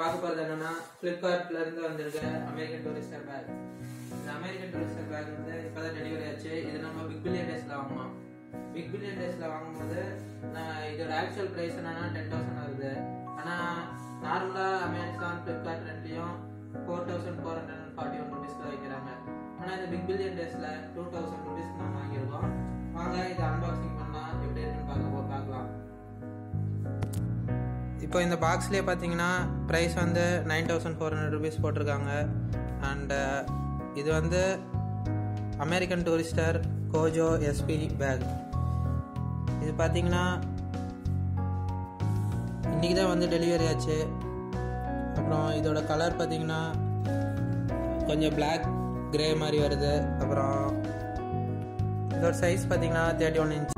பார்க்க போகிறது என்னன்னா ஃப்ளிப்கார்ட்லேருந்து வந்திருக்க அமெரிக்கன் டூரிஸ்டர் பேக். இந்த அமெரிக்கன் டூரிஸ்டர் பேக் வந்து இப்போ தான் டெலிவரி ஆச்சு. இது நம்ம பிக் பில்லியன் டேஸில் வாங்கினோம். பிக் பில்லியன் டேஸில் வாங்கும்போது இதோட ஆக்சுவல் ப்ரைஸ் என்னன்னா 10,000 வருது. ஆனால் நார்மலாக அமேசான் ஃப்ளிப்கார்ட் ரெண்டுலேயும் 4,441 ருபீஸ்க்கு வைக்கிறாங்க. ஆனால் இந்த பிக் பில்லியன் டேஸில் 2,000 ருபீஸ்க்கு நம்ம வாங்கியிருக்கோம். வாங்க இதை அன்பாக்சிங் பண்ணலாம், எப்படி இருக்குன்னு பார்க்கலாம். இப்போ இந்த பாக்ஸ்லேயே பார்த்தீங்கன்னா ப்ரைஸ் வந்து 9,400 ருபீஸ் போட்டிருக்காங்க. அண்டு இது வந்து அமெரிக்கன் டூரிஸ்டர் கோஜோ எஸ்பி பேக். இது பார்த்தீங்கன்னா இன்றைக்கி தான் வந்து டெலிவரி ஆச்சு. அப்புறம் இதோட கலர் பார்த்தீங்கன்னா கொஞ்சம் பிளாக் கிரே மாதிரி வருது. அப்புறம் இதோட சைஸ் பார்த்தீங்கன்னா 31 இன்ச்.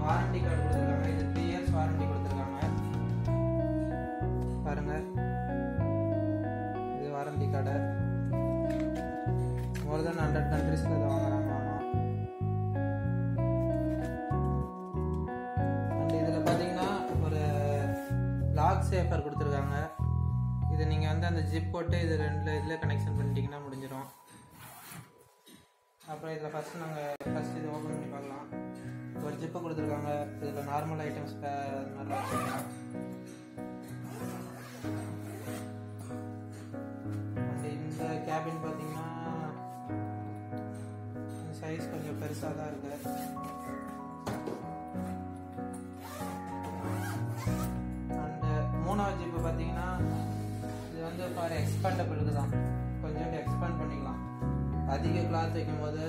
வாரண்டி கார்டு கொடுத்துருக்காங்க. இது 3 இயர்ஸ் வாரண்டி கொடுத்துருக்காங்க. பாருங்க, இது வாரண்டி கார்டு. மோர் தென் 100 கண்ட்ரீஸ்ல இதை வாங்குறாங்க. அண்ட் இதில் பார்த்தீங்கன்னா ஒரு லாக் சேஃபர் கொடுத்துருக்காங்க. இது நீங்கள் வந்து அந்த ஜிப் போட்டு இது இதில் கனெக்ஷன் பண்ணிட்டீங்கன்னா முடிஞ்சிடும். அப்புறம் இதில் ஃபஸ்ட்டு இது ஓப்பன் பண்ணி பார்க்கலாம். ஒரு ஜிப்பை கொடுத்துருக்காங்க. இதில் நார்மல் ஐட்டம்ஸ் நல்லா வச்சுக்கலாம். இந்த கேபின் பார்த்தீங்கன்னா சைஸ் கொஞ்சம் பெருசாக தான் இருக்கு. அண்டு மூணாவது ஜிப்பு பார்த்தீங்கன்னா இது வந்து ஃபார் எக்ஸ்பேண்டபிளுக்கு தான். கொஞ்சம் எக்ஸ்பேண்ட் பண்ணிக்கலாம். அதிக கிளாத் வைக்கும்போது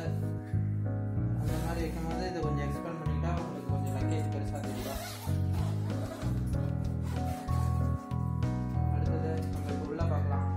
அந்த மாதிரி வைக்கும்போது இது கொஞ்சம் எக்ஸ்பேண்ட் பண்ணிட்டா உங்களுக்கு கொஞ்சம் லக்கேஜ் பெருசாக தெரியும். அடுத்தது நம்ம இப்போ உள்ள பார்க்கலாம்.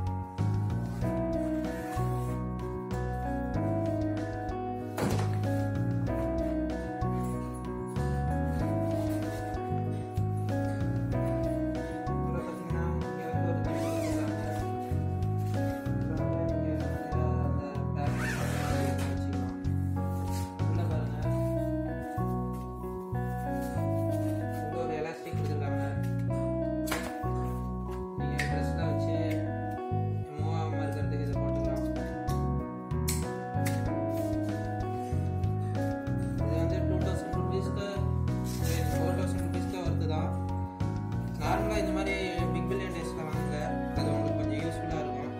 நார்மலாக இந்த மாதிரி பிக் பில்லியன் டேஸில் வாங்க, அது உங்களுக்கு கொஞ்சம் யூஸ்ஃபுல்லாக இருக்கும்.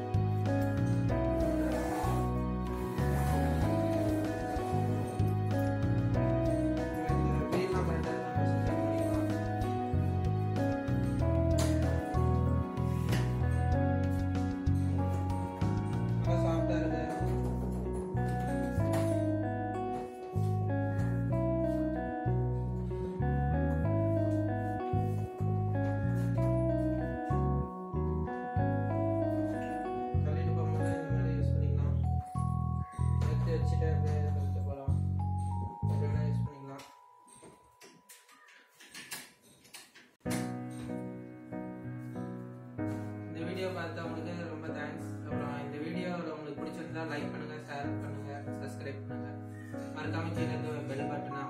வீல்லாம் பண்ணிட்டு நல்லா சாஃப்டாக இருக்குது. வச்சுட்டு அப்படியே பண்ணிட்டு போகலாம். எப்படின்னா யூஸ் பண்ணிக்கலாம். இந்த வீடியோ பார்த்தவங்களுக்கு ரொம்ப தேங்க்ஸ். அப்புறம் இந்த வீடியோவில் உங்களுக்கு பிடிச்சிருந்தா லைக் பண்ணுங்கள், ஷேர் பண்ணுங்கள், சப்ஸ்கிரைப் பண்ணுங்கள். மறக்காம கீழே பெல் பட்டனை